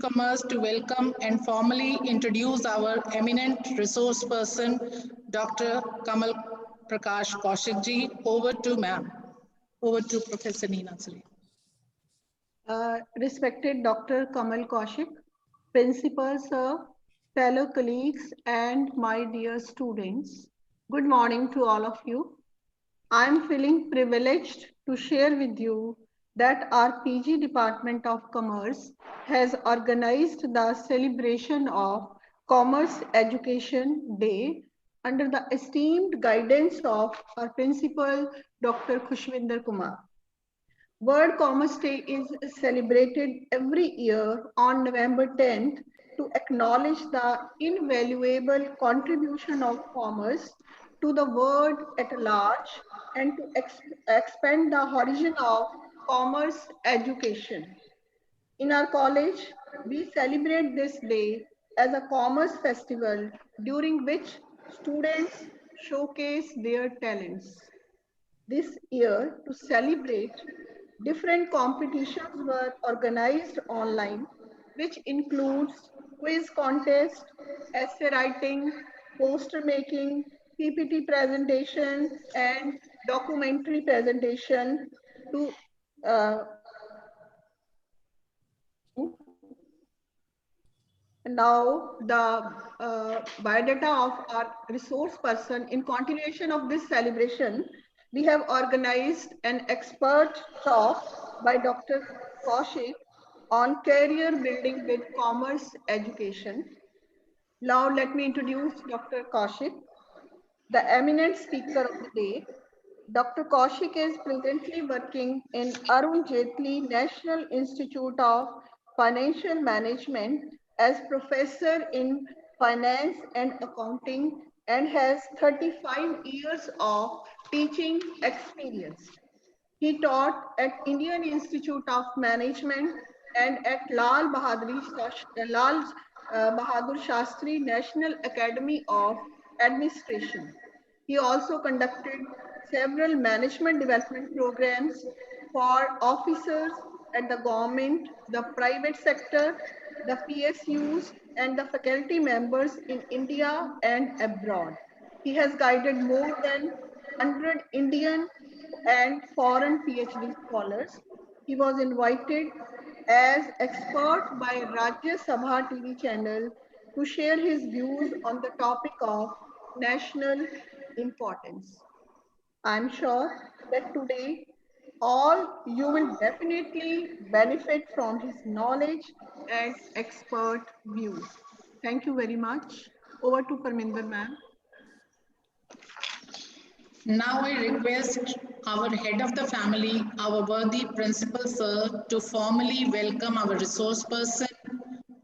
Commerce to welcome and formally introduce our eminent resource person, Dr. Kamal Prakash Kaushik ji. Over to ma'am. Over to Professor Neena Salee. Respected Dr. Kamal Kaushik, Principal Sir, fellow colleagues, and my dear students, good morning to all of you. I am feeling privileged to share with you that our PG Department of Commerce has organized the celebration of Commerce Education Day under the esteemed guidance of our Principal Dr. Khushvinder Kumar. World Commerce Day is celebrated every year on November 10th to acknowledge the invaluable contribution of commerce to the world at large and to expand the horizon of commerce education. In our college, we celebrate this day as a commerce festival during which students showcase their talents. This year, to celebrate, different competitions were organized online, which includes quiz contest, essay writing, poster making, PPT presentation, and documentary presentation to now the biodata of our resource person. In continuation of this celebration, we have organized an expert talk by Dr. Kaushik on career building with commerce education. Now let me introduce Dr. Kaushik, the eminent speaker of the day. Dr. Kaushik is presently working in Arun Jaitley National Institute of Financial Management as professor in finance and accounting and has 35 years of teaching experience. He taught at Indian Institute of Management and at Lal Bahadur Shastri National Academy of Administration. He also conducted several management development programs for officers at the government, the private sector, the PSUs, and the faculty members in India and abroad. He has guided more than 100 Indian and foreign PhD scholars. He was invited as expert by Rajya Sabha TV channel to share his views on the topic of national importance. I'm sure that today all you will definitely benefit from his knowledge and expert views. Thank you very much. Over to Parminder ma'am. Now I request our head of the family, our worthy principal sir, to formally welcome our resource person,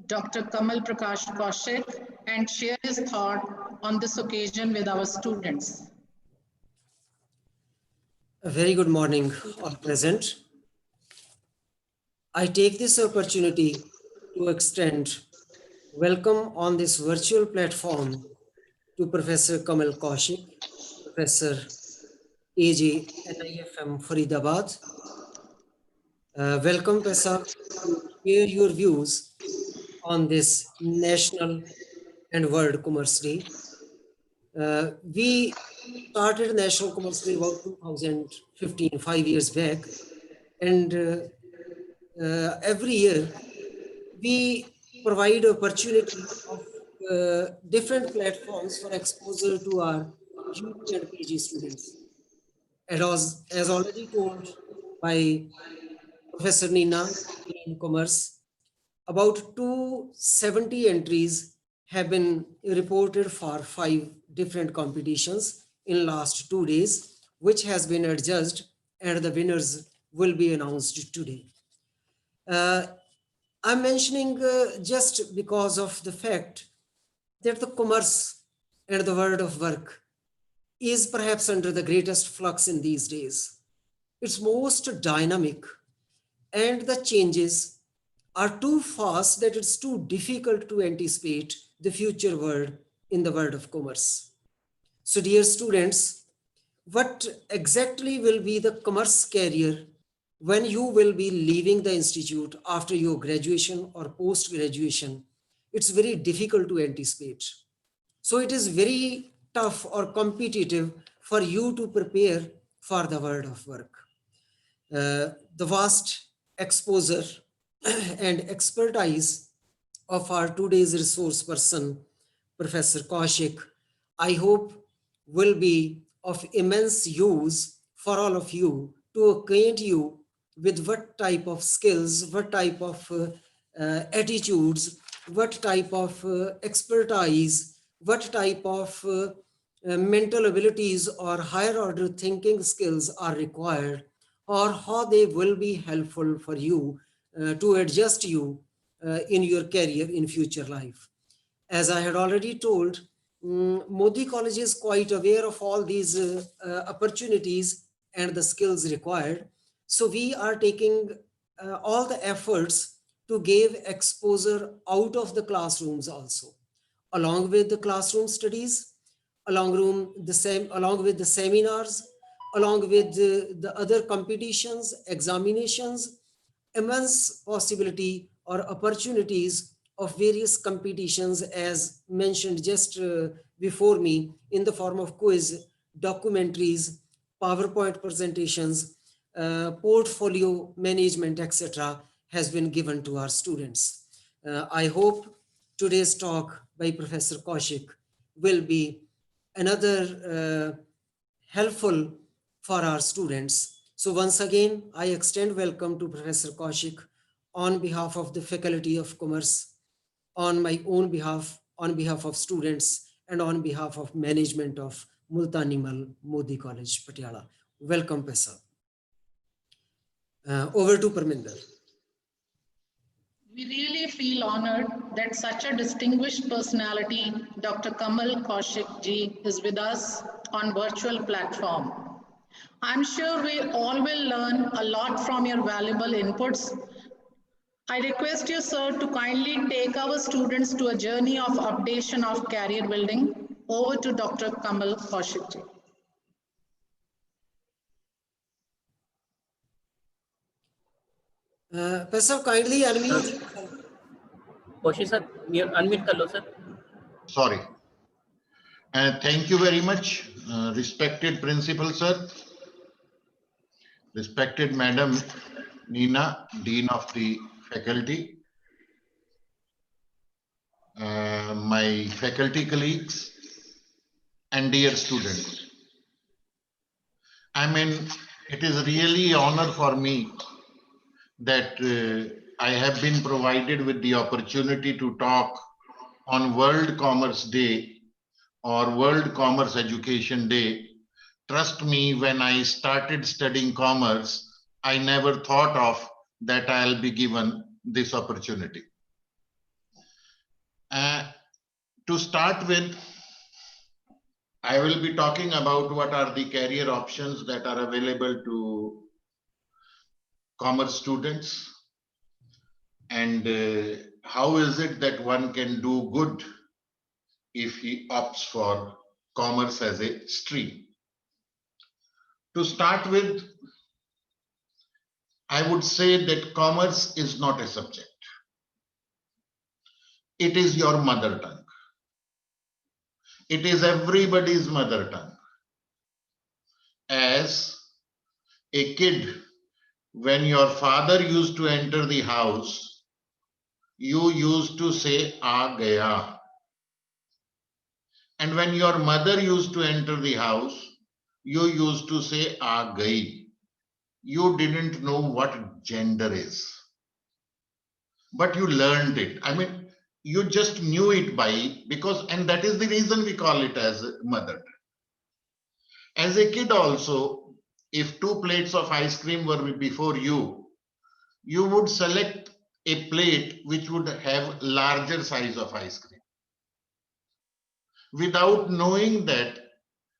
Dr. Kamal Prakash Kaushik, and share his thought on this occasion with our students. A very good morning, all present. I take this opportunity to extend welcome on this virtual platform to Professor Kamal Kaushik, Professor AJ NIFM Faridabad. Welcome, Professor, to share your views on this National and World Commerce Day. We started National Commerce Day about 2015, 5 years back, and every year we provide opportunity of different platforms for exposure to our UG and PG students. And as already told by Professor Neena in Commerce, about 270 entries have been reported for 5 different competitions in last 2 days, which has been adjudged and the winners will be announced today. I'm mentioning just because of the fact that the commerce and the world of work is perhaps under the greatest flux in these days. It's most dynamic and the changes are too fast that it's too difficult to anticipate the future world in the world of commerce. So dear students, what exactly will be the commerce career when you will be leaving the institute after your graduation or post-graduation, it's very difficult to anticipate. So it is very tough or competitive for you to prepare for the world of work. The vast exposure and expertise of our today's resource person, Professor Kaushik, I hope will be of immense use for all of you to acquaint you with what type of skills, what type of attitudes, what type of expertise, what type of mental abilities or higher order thinking skills are required, or how they will be helpful for you to adjust you in your career in future life. As I had already told, Modi College is quite aware of all these opportunities and the skills required. So we are taking all the efforts to give exposure out of the classrooms also, along with the classroom studies, along with the seminars, along with the other competitions, examinations, immense possibility or opportunities of various competitions as mentioned just before me in the form of quiz, documentaries, PowerPoint presentations, portfolio management, etc. has been given to our students. I hope today's talk by Professor Kaushik will be another helpful for our students. So once again, I extend welcome to Professor Kaushik on behalf of the Faculty of Commerce, on my own behalf, on behalf of students, and on behalf of management of Multanimal Modi College, Patiala. Welcome, Professor. Over to Parminder. We really feel honored that such a distinguished personality, Dr. Kamal Kaushik ji, is with us on virtual platform. I'm sure we all will learn a lot from your valuable inputs. I request you, sir, to kindly take our students to a journey of updation of career building. Over to Dr. Kamal Kaushik ji. Professor, kindly unmute. Kaushik sir, unmute kar lo sir. Sorry. And thank you very much, respected principal sir, respected Madam Nina, Dean of the Faculty, my faculty colleagues, and dear students. I mean, it is really an honor for me that I have been provided with the opportunity to talk on World Commerce Day or World Commerce Education Day. Trust me, when I started studying commerce, I never thought of that I'll be given this opportunity. To start with, I will be talking about what are the career options that are available to commerce students, and how is it that one can do good if he opts for commerce as a stream. To start with, I would say that commerce is not a subject. It is your mother tongue. It is everybody's mother tongue. As a kid, when your father used to enter the house, you used to say, "Aa gaya." And when your mother used to enter the house, you used to say, "Aa gayi." You didn't know what gender is, but you learned it. I mean, you just knew it by because, and that is the reason we call it as mother. As a kid also, if 2 plates of ice cream were before you, you would select a plate which would have larger size of ice cream, without knowing that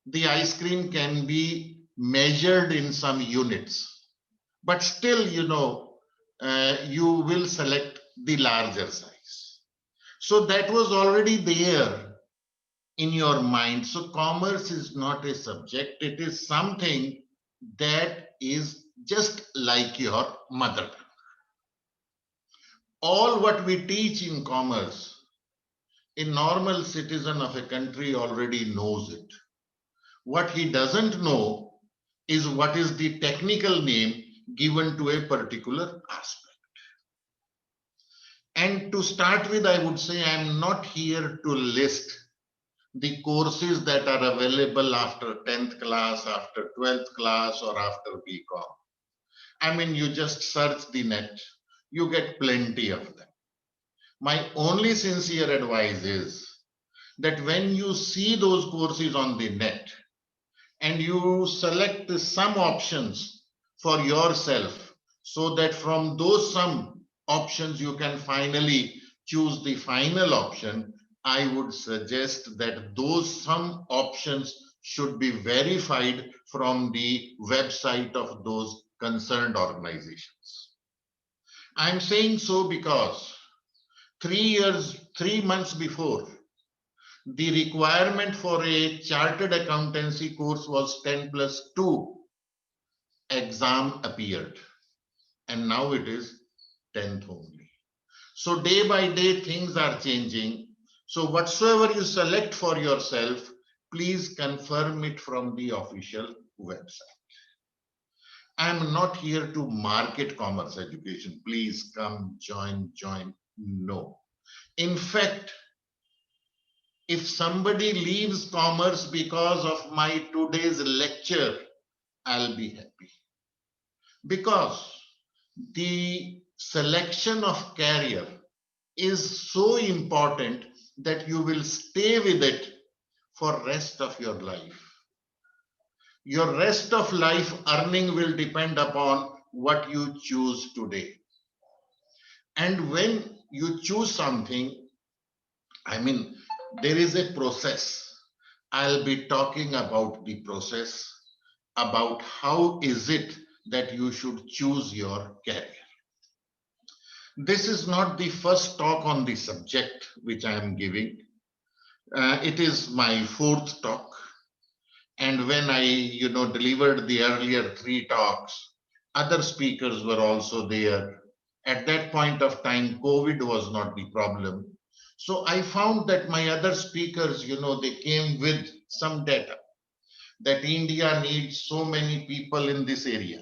the ice cream can be measured in some units. But still, you know, you will select the larger size. So that was already there in your mind. So commerce is not a subject. It is something that is just like your mother. All what we teach in commerce, a normal citizen of a country already knows it. What he doesn't know is what is the technical name given to a particular aspect. And to start with, I would say I'm not here to list the courses that are available after 10th class, after 12th class, or after BCom. I mean, you just search the net, you get plenty of them. My only sincere advice is that when you see those courses on the net and you select some options for yourself, so that from those some options you can finally choose the final option, I would suggest that those some options should be verified from the website of those concerned organizations. I'm saying so because 3 months before, the requirement for a chartered accountancy course was 10+2 exam appeared, and now it is 10th only. So day by day things are changing. So whatsoever you select for yourself, please confirm it from the official website. I'm not here to market commerce education. Please come, join. No. In fact, if somebody leaves commerce because of my today's lecture, I'll be happy. Because the selection of career is so important that you will stay with it for rest of your life. Your rest of life earning will depend upon what you choose today. And when you choose something, I mean, there is a process. I'll be talking about the process, about how is it that you should choose your career. This is not the first talk on the subject which I am giving. It is my 4th talk. And when I, delivered the earlier 3 talks, other speakers were also there. At that point of time, COVID was not the problem. So I found that my other speakers, they came with some data that India needs so many people in this area.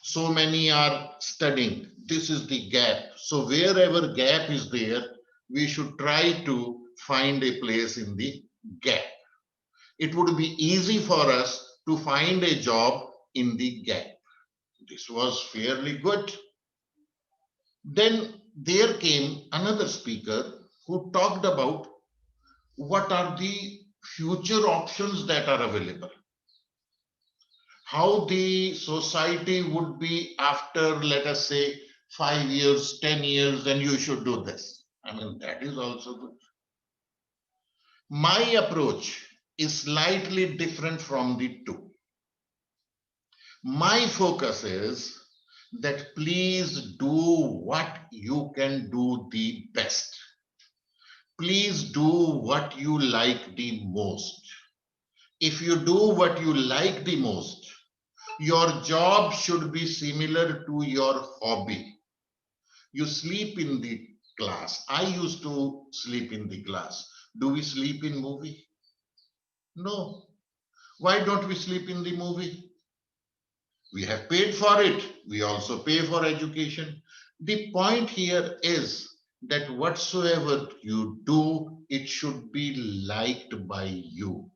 So many are studying. This is the gap. So wherever gap is there, we should try to find a place in the gap. It would be easy for us to find a job in the gap. This was fairly good. Then there came another speaker who talked about what are the future options that are available. How the society would be after, let us say, 5 years, 10 years, and you should do this. I mean, that is also good. My approach is slightly different from the two. My focus is that please do what you can do the best. Please do what you like the most. If you do what you like the most, your job should be similar to your hobby. You sleep in the class. I used to sleep in the class. Do we sleep in movie? No. Why don't we sleep in the movie? We have paid for it. We also pay for education. The point here is that whatsoever you do, it should be liked by you.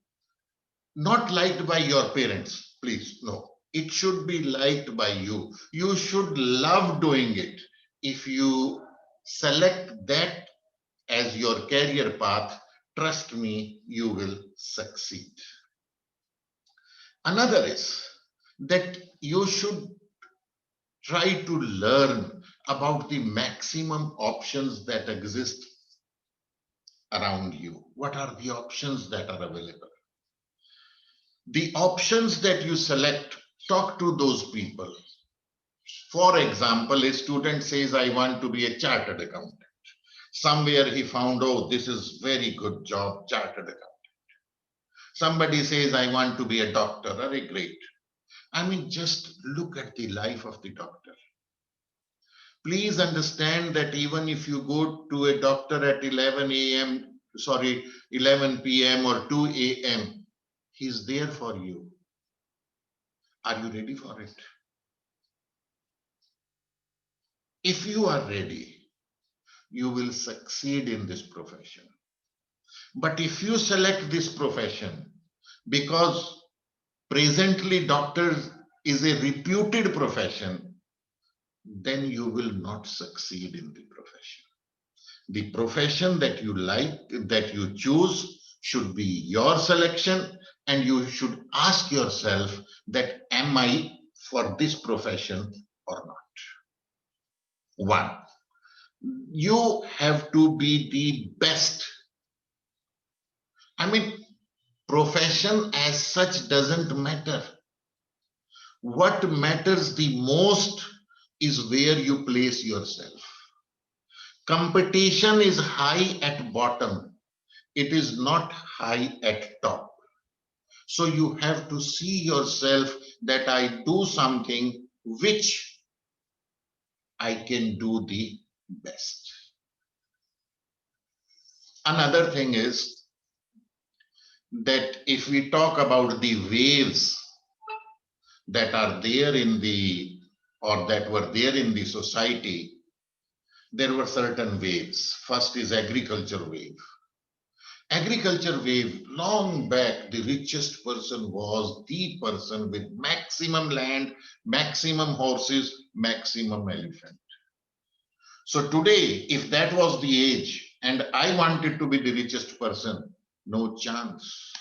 Not liked by your parents, please. No, it should be liked by you. You should love doing it. If you select that as your career path, trust me, you will succeed. Another is that you should try to learn about the maximum options that exist around you. What are the options that are available? The options that you select, talk to those people. For example, a student says, I want to be a chartered accountant. Somewhere he found, oh, this is very good job, chartered accountant. Somebody says, I want to be a doctor. Very great. I mean, just look at the life of the doctor. Please understand that even if you go to a doctor at 11 a.m., sorry, 11 p.m. or 2 a.m., he's there for you. Are you ready for it? If you are ready, you will succeed in this profession. But if you select this profession because presently doctors is a reputed profession, then you will not succeed in the profession. The profession that you like, that you choose, should be your selection, and you should ask yourself that am I for this profession or not? One, you have to be the best. I mean, profession as such doesn't matter. What matters the most is where you place yourself. Competition is high at bottom. It is not high at top. So you have to see yourself that I do something which I can do the best. Another thing is that if we talk about the waves that are there in the, or that were there in the society, there were certain waves. First is agriculture wave. Agriculture wave, long back, the richest person was the person with maximum land, maximum horses, maximum elephant. So today, if that was the age and I wanted to be the richest person, no chance.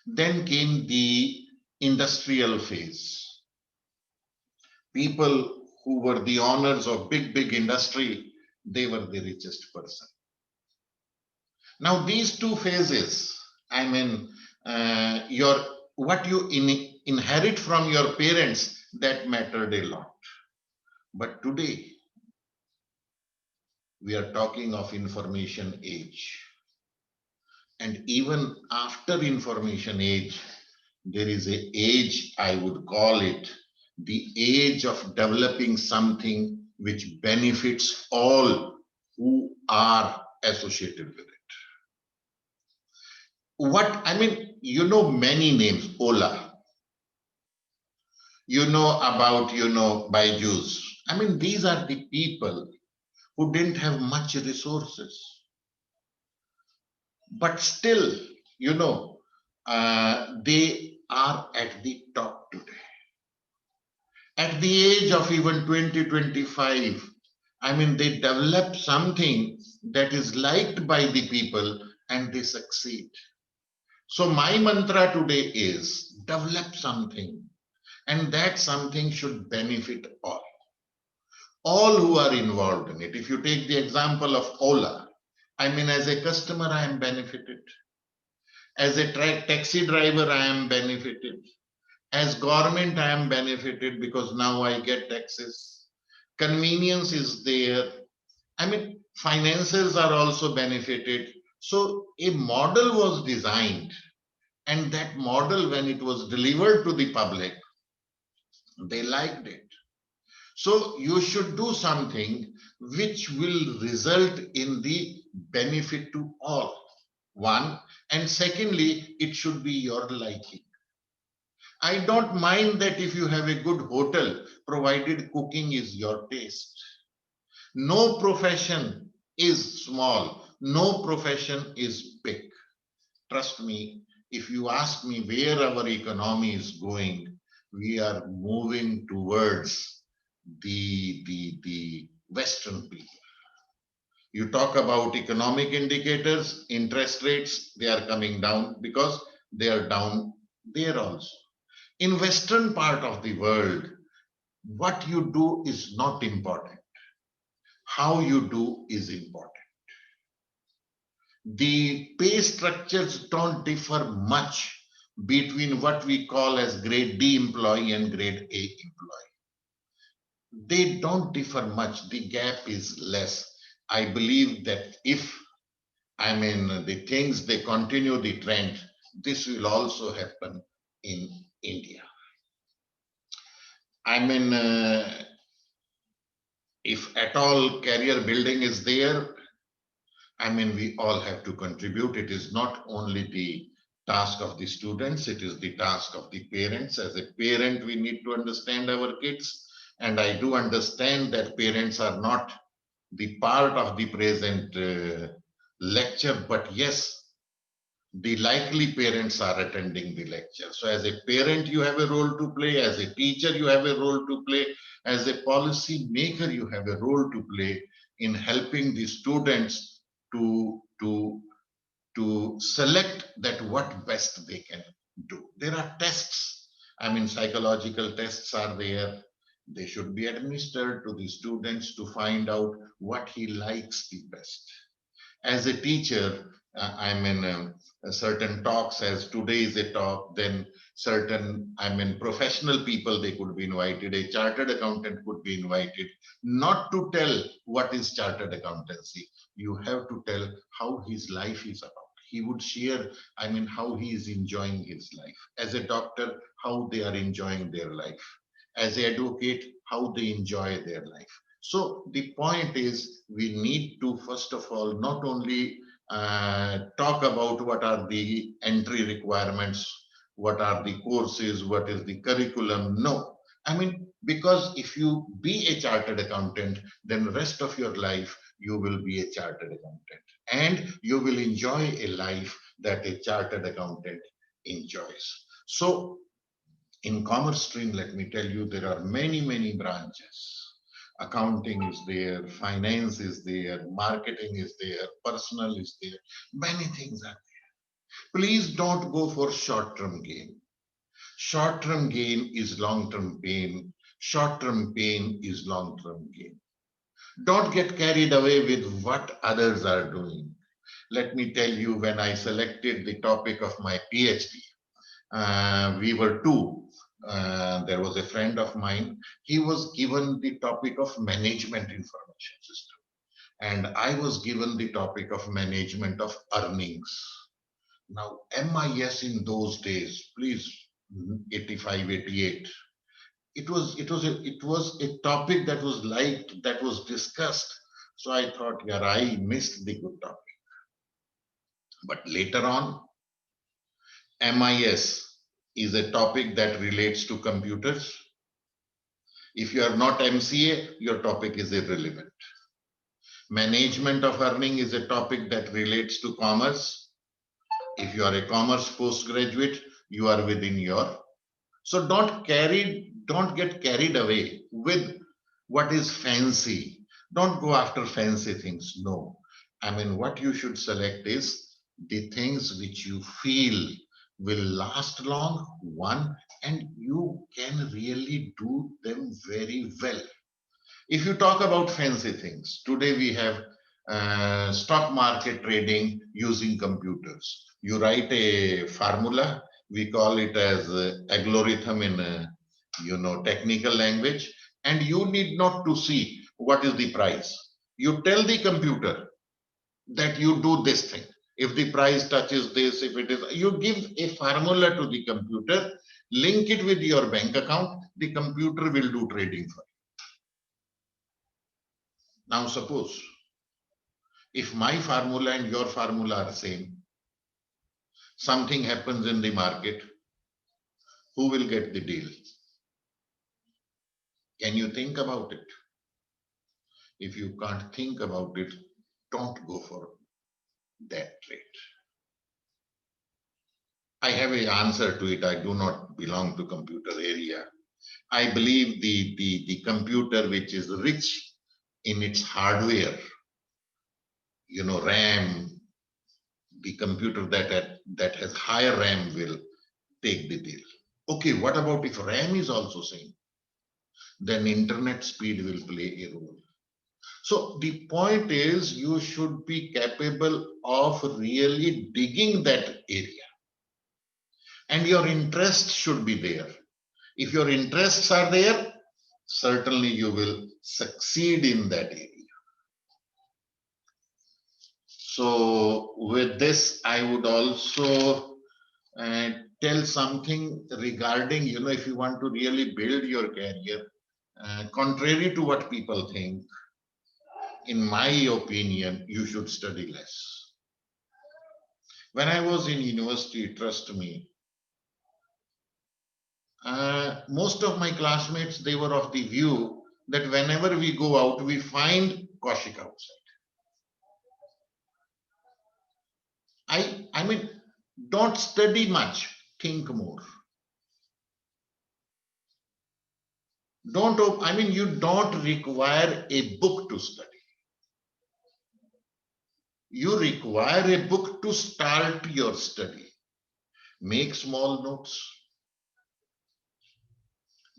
Then came the industrial phase. People who were the owners of big industry, they were the richest person. Now these two phases, I mean, what you inherit from your parents, that mattered a lot. But today, we are talking of information age. And even after information age, there is an age, I would call it, the age of developing something which benefits all who are associated with it. What, I mean, you know many names, Ola. You know about, Byju's. I mean, these are the people who didn't have much resources. But still, they are at the top today. At the age of even 20, 25, I mean, they develop something that is liked by the people and they succeed. So my mantra today is develop something, and that something should benefit all who are involved in it. If you take the example of Ola, I mean, as a customer, I am benefited. As a taxi driver, I am benefited. As government, I am benefited because now I get taxes. Convenience is there. I mean, finances are also benefited. So a model was designed, and that model, when it was delivered to the public, they liked it. So you should do something which will result in the benefit to all. One, and secondly, it should be your liking. I don't mind that if you have a good hotel, provided cooking is your taste. No profession is small. No profession is big. Trust me, if you ask me where our economy is going, we are moving towards the Western people. You talk about economic indicators, interest rates, they are coming down because they are down there also. In Western part of the world, what you do is not important. How you do is important. The pay structures don't differ much between what we call as grade D employee and grade A employee. They don't differ much. The gap is less. I believe that if, the things, they continue the trend, this will also happen in India. I mean, if at all career building is there, I mean, we all have to contribute. It is not only the task of the students, it is the task of the parents. As a parent, we need to understand our kids. And I do understand that parents are not the part of the present lecture, but yes, the likely parents are attending the lecture. So as a parent, you have a role to play. As a teacher, you have a role to play. As a policy maker, you have a role to play in helping the students to select that what best they can do. There are tests. I mean, psychological tests are there. They should be administered to the students to find out what he likes the best. As a teacher, I'm in certain talks, as today is a talk, then certain, I mean, professional people, they could be invited, a chartered accountant could be invited, not to tell what is chartered accountancy. You have to tell how his life is about. He would share, I mean, how he is enjoying his life. As a doctor, how they are enjoying their life. As an advocate, how they enjoy their life. So the point is, we need to first of all not only talk about what are the entry requirements, what are the courses, what is the curriculum. No, I mean, because if you be a chartered accountant, then the rest of your life you will be a chartered accountant, and you will enjoy a life that a chartered accountant enjoys. So in commerce stream, let me tell you, there are many branches. Accounting is there, finance is there, marketing is there, personal is there, many things are there. Please don't go for short-term gain. Short-term gain is long-term pain. Short-term pain is long-term gain. Don't get carried away with what others are doing. Let me tell you, when I selected the topic of my PhD, we were two. There was a friend of mine. He was given the topic of management information system, and I was given the topic of management of earnings. Now, MIS in those days, please, 85, 88. It was a topic that was liked, that was discussed. So I thought, yeah, I missed the good topic. But later on, MIS is a topic that relates to computers. If you are not MCA, your topic is irrelevant. Management of earning is a topic that relates to commerce. If you are a commerce postgraduate, you are within your. So don't get carried away with what is fancy. Don't go after fancy things. No. I mean, what you should select is the things which you feel will last long, one, and you can really do them very well. If you talk about fancy things, today we have stock market trading using computers. You write a formula, we call it as algorithm in technical language, and you need not to see what is the price. You tell the computer that you do this thing. If the price touches this, if it is, you give a formula to the computer, link it with your bank account, the computer will do trading for you. Now suppose if my formula and your formula are same, something happens in the market, who will get the deal? Can you think about it? If you can't think about it, don't go for that trade. I have an answer to it. I do not belong to computer area. I believe the computer which is rich in its hardware, RAM, the computer that has higher RAM will take the deal. Okay, what about if RAM is also same? Then internet speed will play a role. So the point is, you should be capable of really digging that area. And your interest should be there. If your interests are there, certainly you will succeed in that area. So with this, I would also tell something regarding, if you want to really build your career, contrary to what people think, in my opinion, you should study less. When I was in university, trust me, most of my classmates, they were of the view that whenever we go out, we find Kaushik outside. I mean, don't study much, think more. You don't require a book to study. You require a book to start your study. Make small notes.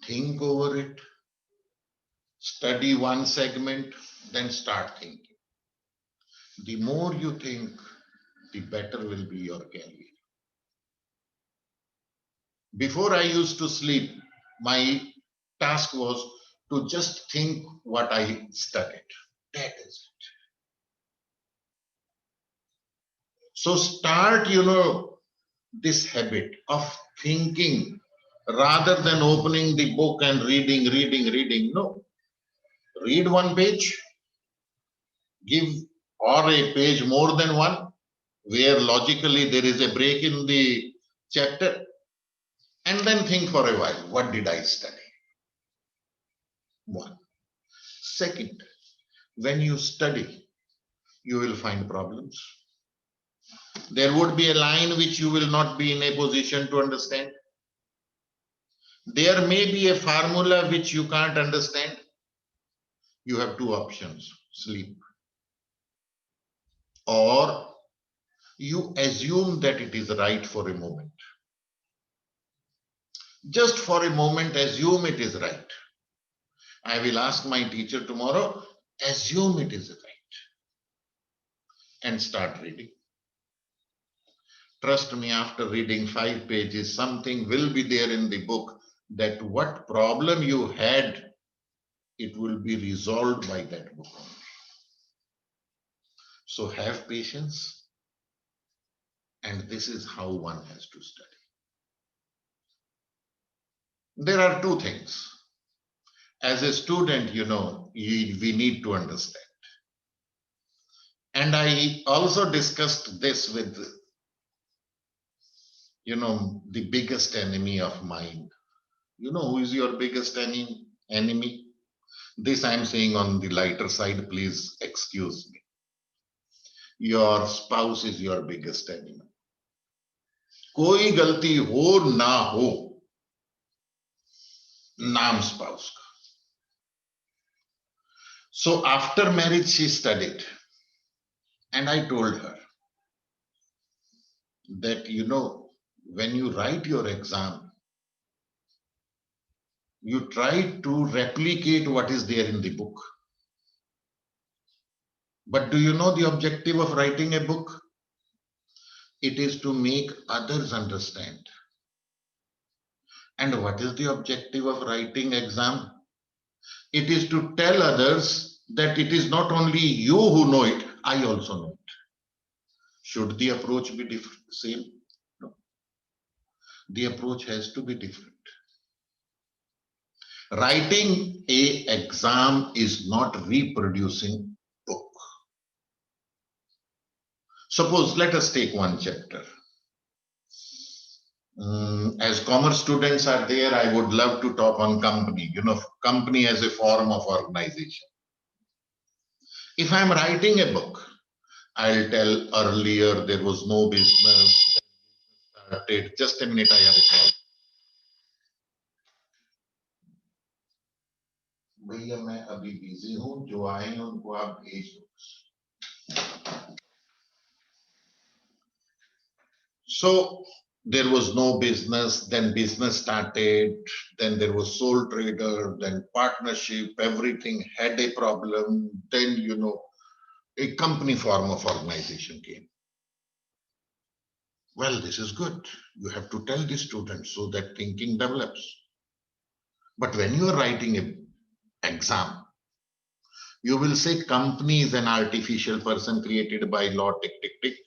Think over it. Study one segment, then start thinking. The more you think, the better will be your career. Before I used to sleep, my task was to just think what I studied. That is it. So start, this habit of thinking rather than opening the book and reading. No. Read one page, give or a page more than one, where logically there is a break in the chapter, and then think for a while, what did I study? One. Second, when you study, you will find problems. There would be a line which you will not be in a position to understand. There may be a formula which you can't understand. You have two options: sleep, or you assume that it is right for a moment. Just for a moment, assume it is right. I will ask my teacher tomorrow, assume it is right, and start reading. Trust me, after reading 5 pages, something will be there in the book that what problem you had, it will be resolved by that book only. So have patience, and this is how one has to study. There are two things. As a student, we need to understand. And I also discussed this with, the biggest enemy of mine. Who is your biggest enemy? This I'm saying on the lighter side, please excuse me. Your spouse is your biggest enemy. कोई गलती हो ना हो, नाम spouse का. So after marriage, she studied, and I told her that, when you write your exam, you try to replicate what is there in the book. But do you know the objective of writing a book? It is to make others understand. And what is the objective of writing exam? It is to tell others that it is not only you who know it, I also know it. Should the approach be different? Same? No. The approach has to be different. Writing an exam is not reproducing book. Suppose, let us take one chapter. As commerce students are there, I would love to talk on company, company as a form of organization. If I'm writing a book, I'll tell earlier there was no business. Started. Just a minute, I have a call. भैया मैं अभी busy हूँ, जो आए हैं उनको आप भेज दो. So there was no business, then business started, then there was sole trader, then partnership, everything had a problem, then a company form of organization came. Well, this is good. You have to tell the students so that thinking develops. But when you are writing an exam, you will say company is an artificial person created by law, tick, tick, tick.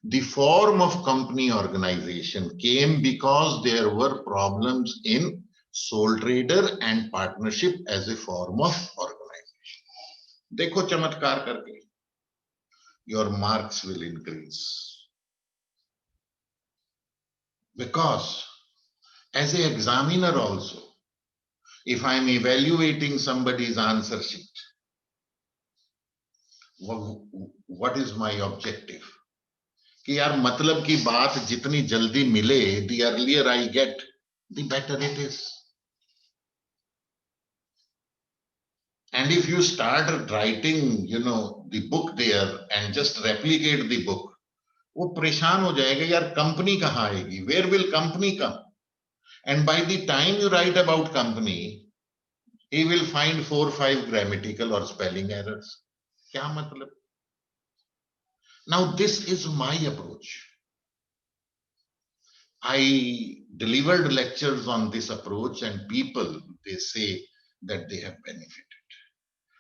The form of company organization came because there were problems in sole trader and partnership as a form of organization. देखो चमत्कार करके, your marks will increase. Because as an examiner also, if I am evaluating somebody's answer sheet, what is my objective? कि यार मतलब की बात जितनी जल्दी मिले, the earlier I get, the better it is. And if you start writing, the book there and just replicate the book, वो परेशान हो जाएगा यार, कंपनी कहाँ आएगी? Where will company come? And by the time you write about company, he will find 4 or 5 grammatical or spelling errors. क्या मतलब? Now this is my approach. I delivered lectures on this approach and people, they say that they have benefited.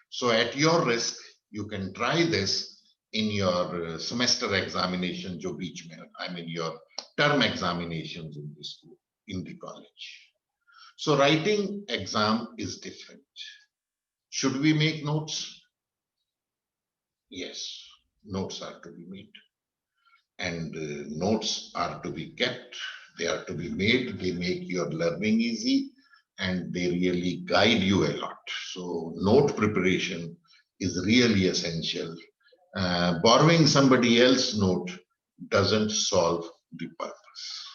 So at your risk, you can try this in your semester examination, jo beech mein, I mean your term examinations in the school, in the college. So writing exam is different. Should we make notes? Yes, notes are to be made. And notes are to be kept, they are to be made, they make your learning easy and they really guide you a lot. So note preparation is really essential. Borrowing somebody else's note doesn't solve the purpose.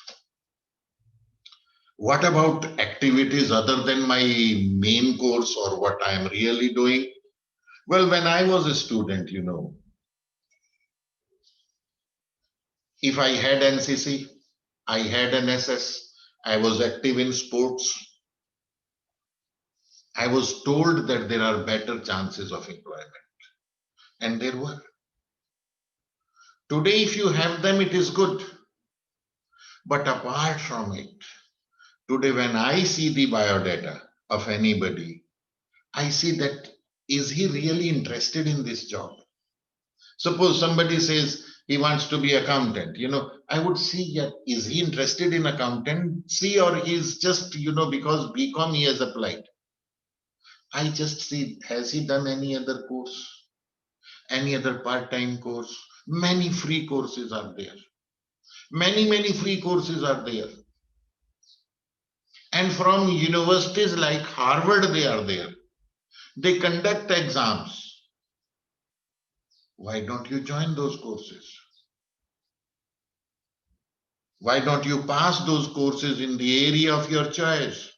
What about activities other than my main course or what I am really doing? Well, when I was a student, if I had NCC, I had NSS, I was active in sports, I was told that there are better chances of employment. And there were. Today, if you have them, it is good. But apart from it, today when I see the biodata of anybody, I see that, is he really interested in this job? Suppose somebody says he wants to be accountant, I would see, yeah, is he interested in accountancy or he's just, because BCom he has applied. I just see, has he done any other course, any other part-time course? Many free courses are there. Many free courses are there. And from universities like Harvard, they are there. They conduct exams. Why don't you join those courses? Why don't you pass those courses in the area of your choice?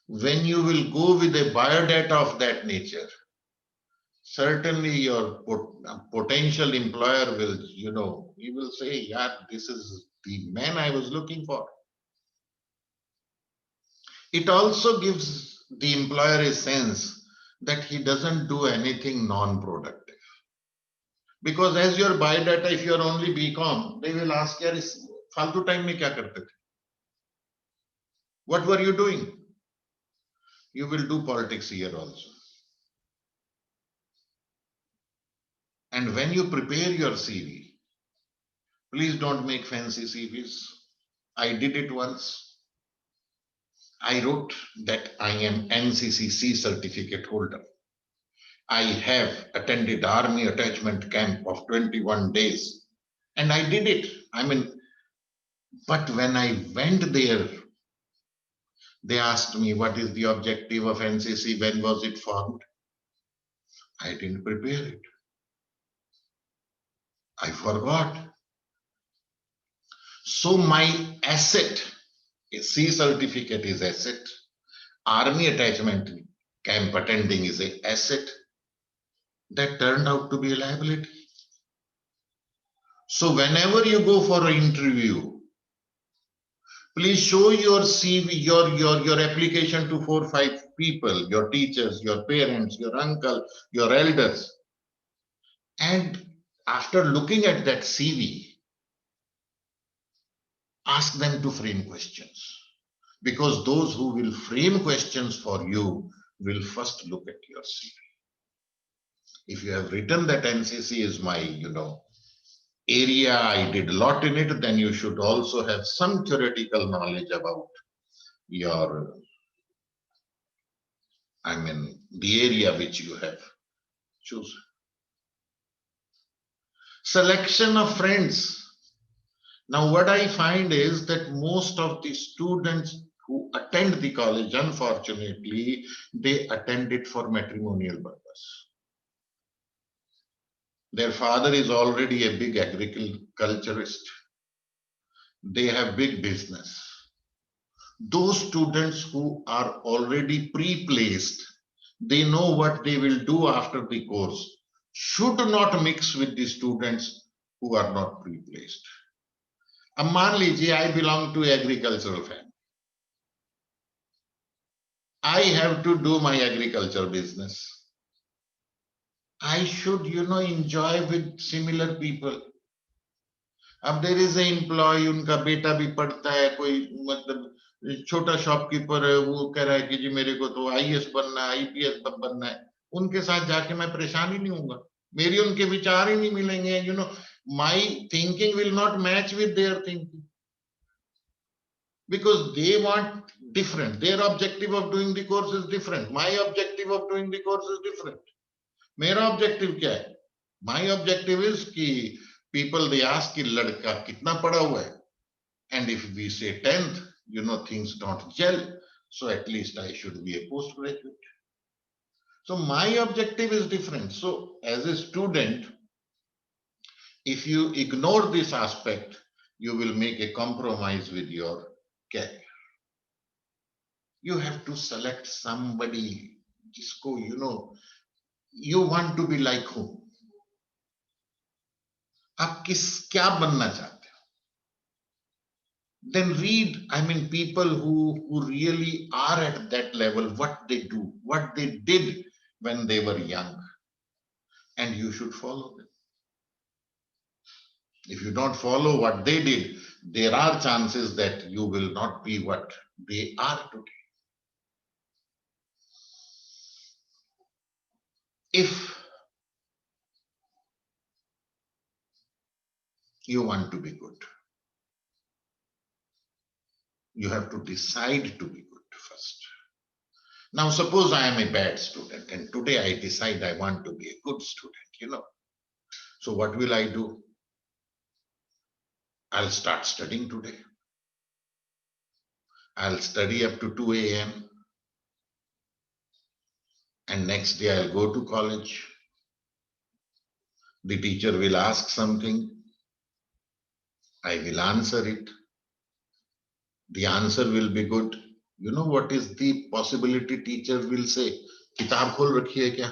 When you will go with a biodata of that nature, certainly your potential employer will, he will say, yeah, this is the man I was looking for. It also gives the employer a sense that he doesn't do anything non-productive. Because as your biodata, if you're only BCom, they will ask, yaar, is faltu time mein kya karte the? What were you doing? You will do politics here also. And when you prepare your CV, please don't make fancy CVs. I did it once. I wrote that I am NCCC certificate holder. I have attended army attachment camp of 21 days. And I did it. But when I went there, they asked me, what is the objective of NCC? When was it formed? I didn't prepare it. I forgot. So my asset, a C certificate is asset. Army attachment camp attending is an asset. That turned out to be a liability. So whenever you go for an interview, please show your CV, your application to 4 or 5 people, your teachers, your parents, your uncle, your elders. And after looking at that CV, ask them to frame questions. Because those who will frame questions for you will first look at your CV. If you have written that NCC is my, area, I did a lot in it, then you should also have some theoretical knowledge about your, the area which you have chosen. Selection of friends. Now, what I find is that most of the students who attend the college, unfortunately, they attend it for matrimonial purpose. Their father is already a big agriculturist. They have big business. Those students who are already pre-placed, they know what they will do after the course, should not mix with the students who are not pre-placed. मान लीजिए, I belong to agricultural family. I have to do my agriculture business. I should, enjoy with similar people. अब there is an employee, उनका बेटा भी पढ़ता है, कोई मतलब छोटा शॉपकीपर है, वो कह रहा है कि जी मेरे को तो आईएएस बनना है, आईपीएस बनना है, उनके साथ जाके मैं परेशान ही नहीं होऊंगा, मेरी उनके विचार ही नहीं मिलेंगे, my thinking will not match with their thinking because they want different, their objective of doing the course is different, my objective of doing the course is different. मेरा objective क्या है? My objective is कि people they ask कि लड़का कितना पढ़ा हुआ है, and if we say 10th, things don't gel, so at least I should be a postgraduate. So my objective is different. So as a student, if you ignore this aspect, you will make a compromise with your career. You have to select somebody, जिसको, you want to be like whom? आप क्या बनना चाहते हो? Then read, people who really are at that level, what they do, what they did when they were young, and you should follow them. If you don't follow what they did, there are chances that you will not be what they are today. If you want to be good, you have to decide to be good first. Now, suppose I am a bad student and today I decide I want to be a good student, So what will I do? I'll start studying today. I'll study up to 2 a.m. and next day I'll go to college. The teacher will ask something. I will answer it. The answer will be good. You know what is the possibility teacher will say? किताब खोल रखी है क्या?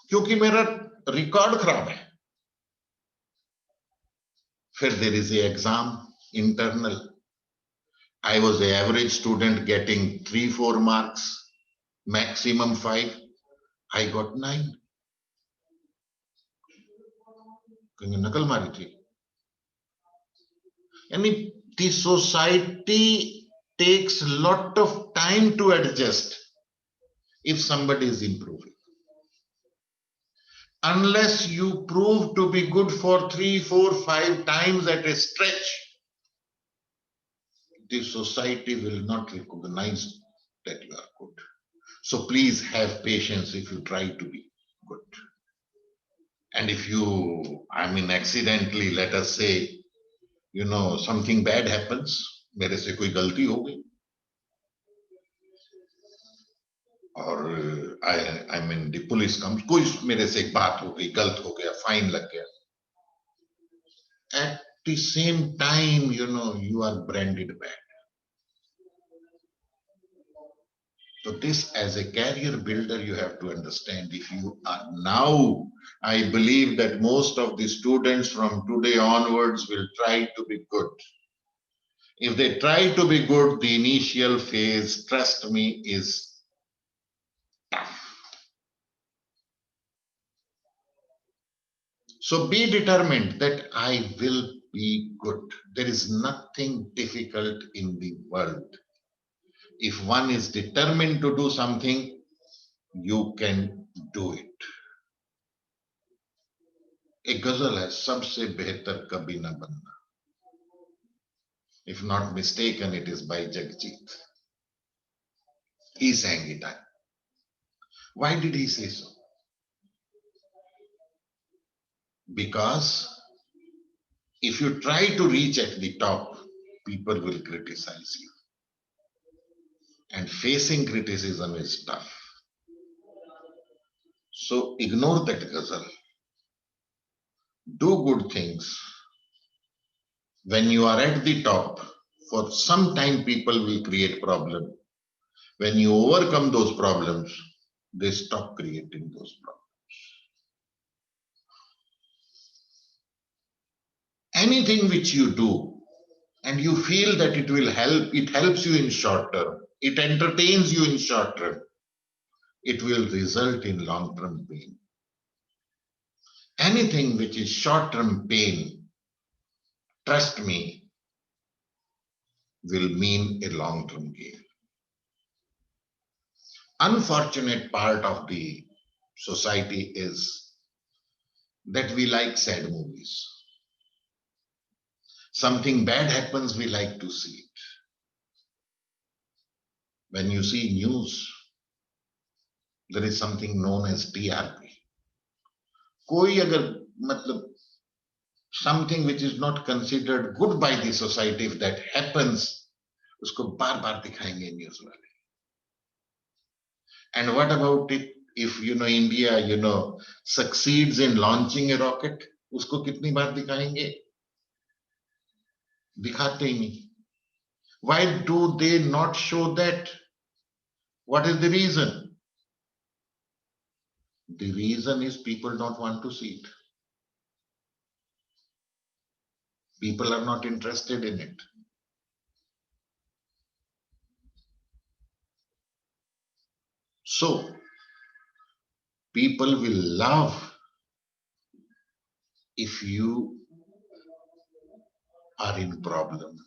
क्योंकि मेरा record खराब है. फिर there is a exam, internal. I was an average student getting 3-4 marks, maximum 5. I got 9. कहीं नकल मारी थी. यानी the society takes a lot of time to adjust if somebody is improving. Unless you prove to be good for 3, 4, 5 times at a stretch, the society will not recognize that you are good. So please have patience if you try to be good. And if you, accidentally, let us say, something bad happens, मेरे से कोई गलती हो गई, और the police comes, कोई मेरे से एक बात हो गई, गलत हो गया, फाइन लग गया. At the same time, you are branded bad. So this, as a career builder, you have to understand. If you are now, I believe that most of the students from today onwards will try to be good. If they try to be good, the initial phase, trust me, is tough. So be determined that I will be good. There is nothing difficult in the world. If one is determined to do something, you can do it. एक गजल है, सबसे बेहतर कभी ना बनना. If not mistaken, it is by Jagjit. He sang it. Why did he say so? Because if you try to reach at the top, people will criticize you. And facing criticism is tough. So ignore that ghazal. Do good things. When you are at the top, for some time people will create problem. When you overcome those problems, they stop creating those problems. Anything which you do and you feel that it will help, it helps you in short term, it entertains you in short term, it will result in long-term pain. Anything which is short-term pain, trust me, will mean a long-term gain. Unfortunate part of the society is that we like sad movies. Something bad happens, we like to see it. When you see news, there is something known as TRP. कोई अगर मतलब something which is not considered good by the society, if that happens, उसको बार बार दिखाएंगे news वाले. And what about it if India succeeds in launching a rocket? उसको कितनी बार दिखाएंगे? दिखाते ही नहीं. Why do they not show that? What is the reason? The reason is people don't want to see it. People are not interested in it. So, people will love if you are in problem.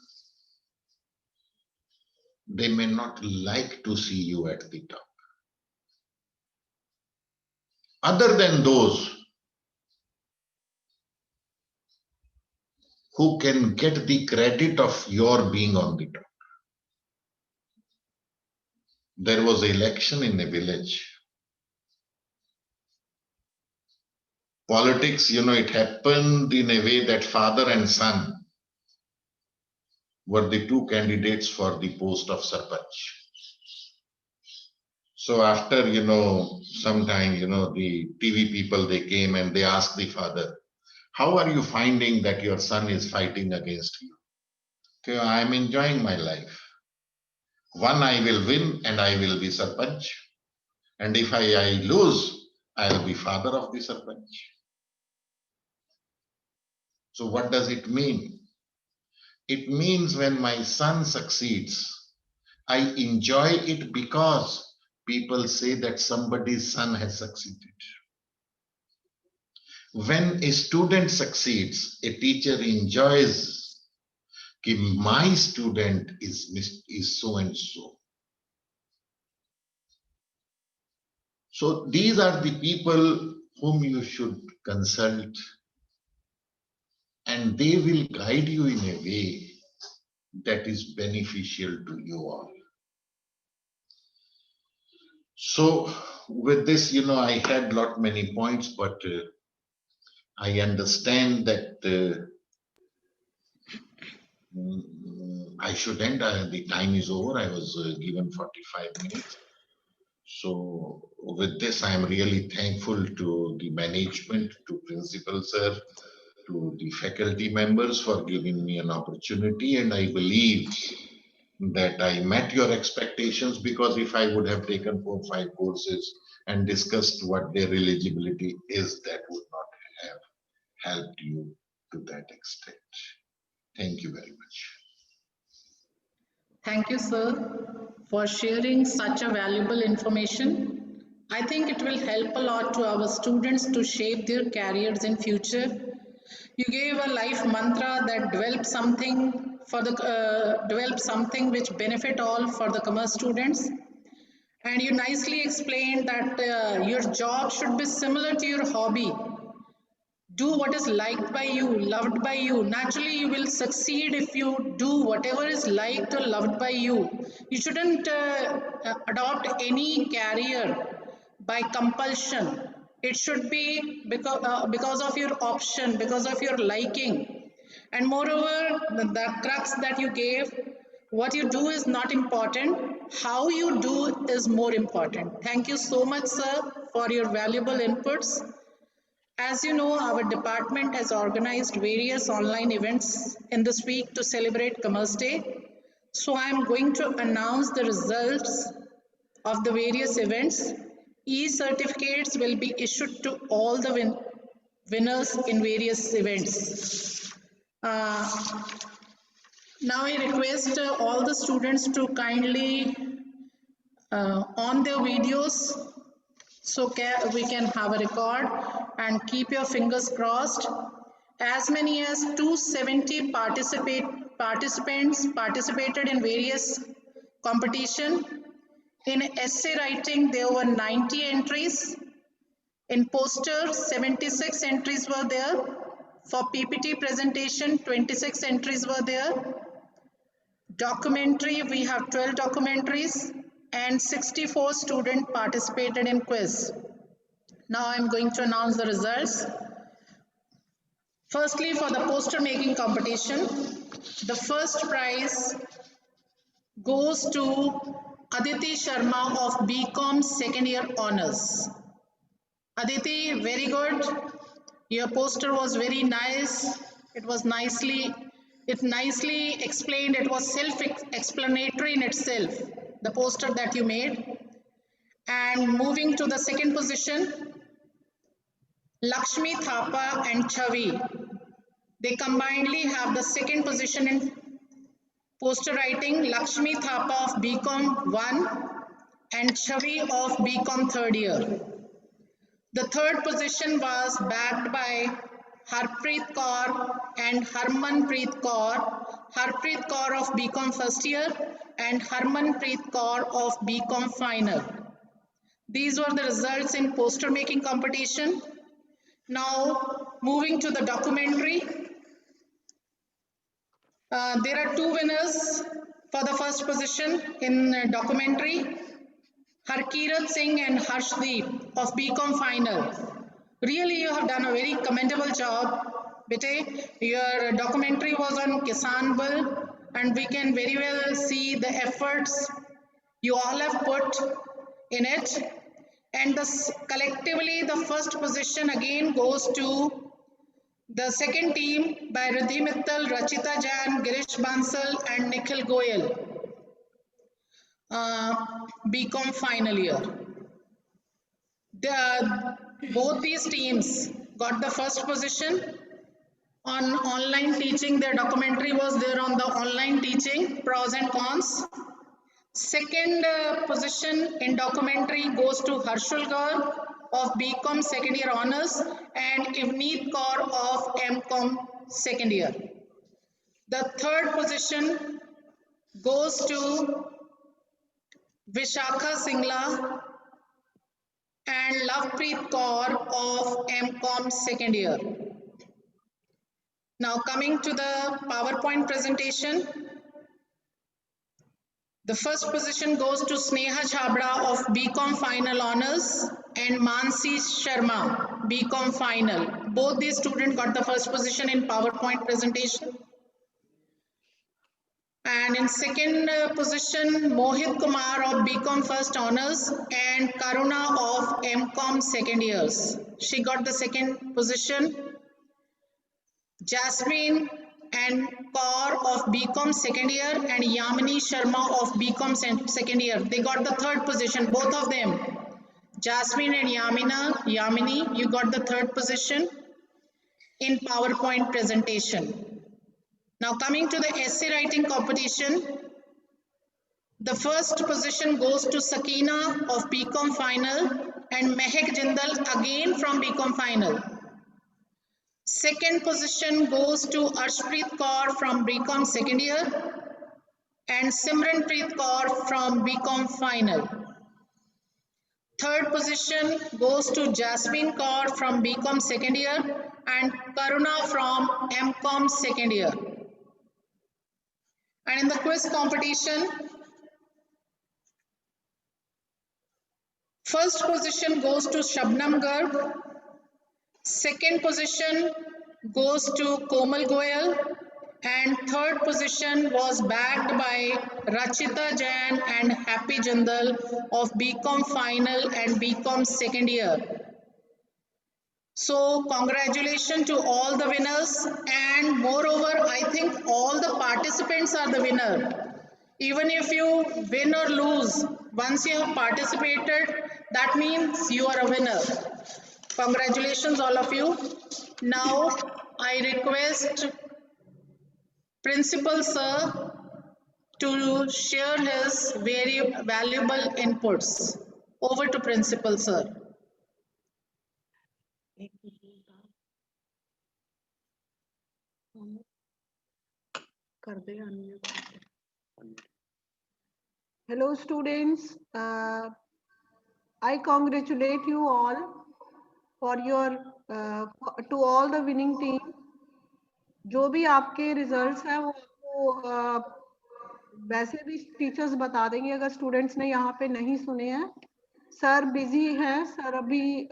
They may not like to see you at the top. Other than those who can get the credit of your being on the top. There was an election in a village. Politics, it happened in a way that father and son were the two candidates for the post of Sarpanch. So after, some time, the TV people, they came and they asked the father, how are you finding that your son is fighting against you? Okay, I am enjoying my life. One, I will win and I will be Sarpanch. And if I lose, I'll be father of the Sarpanch. So what does it mean? It means when my son succeeds, I enjoy it because people say that somebody's son has succeeded. When a student succeeds, a teacher enjoys that my student is so and so. So these are the people whom you should consult, and they will guide you in a way that is beneficial to you all. So with this, I had many points, but I understand that I should end. The time is over. I was given 45 minutes. So with this, I am really thankful to the management, to Principal Sir, to the faculty members for giving me an opportunity. And I believe that I met your expectations, because if I would have taken 4 or 5 courses and discussed what their eligibility is, that would not have helped you to that extent. Thank you very much. Thank you, sir, for sharing such a valuable information. I think it will help a lot to our students to shape their careers in future. You gave a life mantra that develop something which benefit all for the commerce students. And you nicely explained that your job should be similar to your hobby. Do what is liked by you, loved by you. Naturally, you will succeed if you do whatever is liked or loved by you. You shouldn't adopt any career by compulsion. It should be because of your option, because of your liking. And moreover, the crux that you gave, what you do is not important. How you do is more important. Thank you so much, sir, for your valuable inputs. As you know, our department has organized various online events in this week to celebrate Commerce Day. So I am going to announce the results of the various events. E-certificates will be issued to all the winners in various events. Now I request all the students to kindly on their videos so we can have a record, and keep your fingers crossed. As many as 270 participants participated in various competition. In essay writing, there were 90 entries. In poster, 76 entries were there. For PPT presentation, 26 entries were there. Documentary, we have 12 documentaries, and 64 students participated in quiz. Now I'm going to announce the results. Firstly, for the poster making competition, the first prize goes to Aditi Sharma of BCom second year honors. Aditi, very good. Your poster was very nice. It nicely explained. It was self-explanatory in itself, the poster that you made. And moving to the second position, Lakshmi Thapa and Chavi. They combinedly have the second position in poster writing. Lakshmi Thapa of BCom 1 and Chavi of BCom third year. The third position was bagged by Harpreet Kaur and Harmanpreet Kaur. Harpreet Kaur of BCom first year and Harmanpreet Kaur of BCom final. These were the results in poster making competition. Now moving to the documentary. There are two winners for the first position in documentary. Harkirat Singh and Harshdeep of BCom final. Really, you have done a very commendable job, Bete. Your documentary was on Kisan Bill, and we can very well see the efforts you all have put in it. And collectively, the first position again goes to the second team by Riddhi Mittal, Rachita Jain, Girish Bansal and Nikhil Goyal, BCom final year. Both these teams got the first position on online teaching. Their documentary was there on the online teaching, pros and cons. Second position in documentary goes to Harshul Gaur of BCom second year honors and Ivneet Kaur of MCom second year. The third position goes to Vishakha Singla and Lovepreet Kaur of MCom second year. Now coming to the PowerPoint presentation. The first position goes to Sneha Chhabra of BCom final honors and Mansi Sharma, BCom final. Both these students got the first position in PowerPoint presentation. And in second position, Mohit Kumar of BCom first honors and Karuna of MCom second years. She got the second position. Jasmine and Kaur of BCom second year and Yamini Sharma of BCom second year. They got the third position, both of them. Jasmine and Yamini, you got the third position in PowerPoint presentation. Now coming to the essay writing competition, the first position goes to Sakina of BCom final and Mehak Jindal again from BCom final. Second position goes to Arshpreet Kaur from BCom second year and Simranpreet Kaur from BCom final. Third position goes to Jasmine Kaur from BCom second year and Karuna from MCom second year. And in the quiz competition, first position goes to Shabnam Garg, second position goes to Komal Goyal, and third position was bagged by Rachita Jain and Happy Jindal of BCom final and BCom second year. So congratulations to all the winners, and moreover, I think all the participants are the winner. Even if you win or lose, once you have participated, that means you are a winner. Congratulations all of you. Now I request Principal Sir to share his very valuable inputs. Over to Principal Sir. Hello students, I congratulate you all for your to all the winning team. जो भी आपके results हैं वो आपको वैसे भी teachers बता देंगे अगर स्टूडेंट्स ने यहाँ पे नहीं सुने हैं. सर बिजी हैं, सर अभी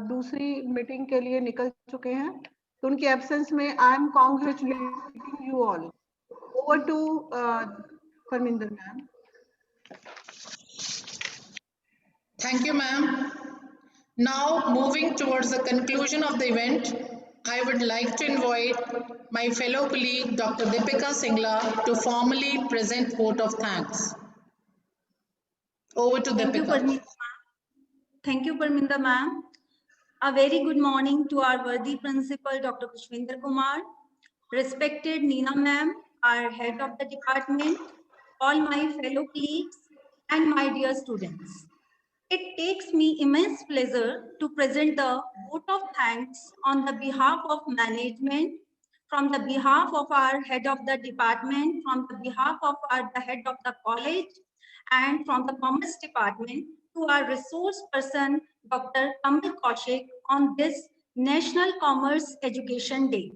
दूसरी मीटिंग के लिए निकल चुके हैं, तो उनके एब्सेंस में I am congratulating you all. Over to Parminder ma'am. Thank you, ma'am. Now, moving towards the conclusion of the event, I would like to invite my fellow colleague, Dr. Deepika Singla, to formally present vote of thanks. Over to Deepika. Thank you, Parminder ma'am. A very good morning to our worthy principal, Dr. Pushpinder Kumar, respected Neena ma'am, our head of the department, all my fellow colleagues, and my dear students. It takes me immense pleasure to present the vote of thanks on the behalf of management, from the behalf of our head of the department, from the behalf of the head of the college, and from the commerce department to our resource person, Dr. Kamal Kaushik, on this National Commerce Education Day.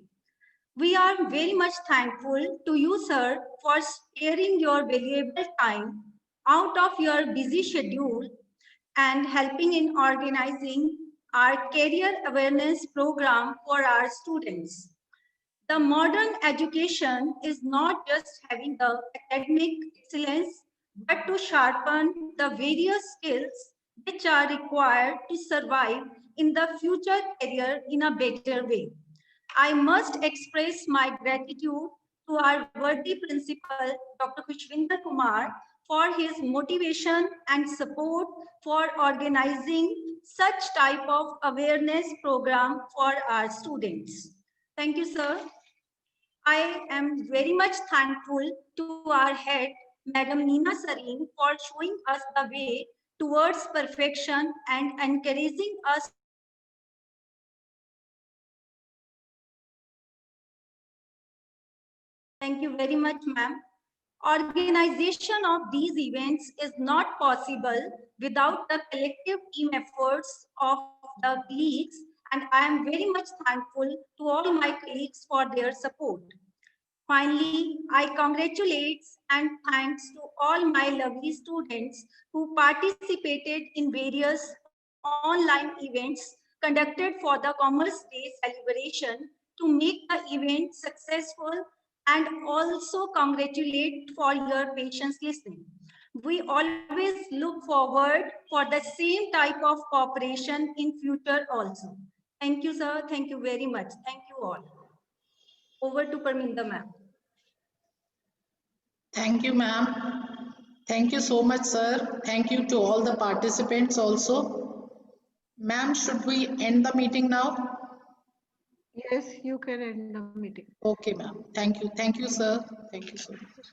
We are very much thankful to you, sir, for sparing your valuable time out of your busy schedule and helping in organizing our career awareness program for our students. The modern education is not just having the academic excellence, but to sharpen the various skills which are required to survive in the future career in a better way. I must express my gratitude to our worthy principal, Dr. Pushpinder Kumar, for his motivation and support for organizing such type of awareness program for our students. Thank you, sir. I am very much thankful to our head, Madam Neena Sareen, for showing us the way towards perfection and encouraging us. Thank you very much, ma'am. Organization of these events is not possible without the collective team efforts of the colleagues, and I am very much thankful to all my colleagues for their support. Finally, I congratulate and thanks to all my lovely students who participated in various online events conducted for the Commerce Day celebration to make the event successful, and also congratulate for your patience listening. We always look forward for the same type of cooperation in future also. Thank you, sir. Thank you very much. Thank you all. Over to Parminder ma'am. Thank you, ma'am. Thank you so much, sir. Thank you to all the participants also. Ma'am, should we end the meeting now? Yes, you can end the meeting. Okay, ma'am. Thank you. Thank you, sir. Thank you so much.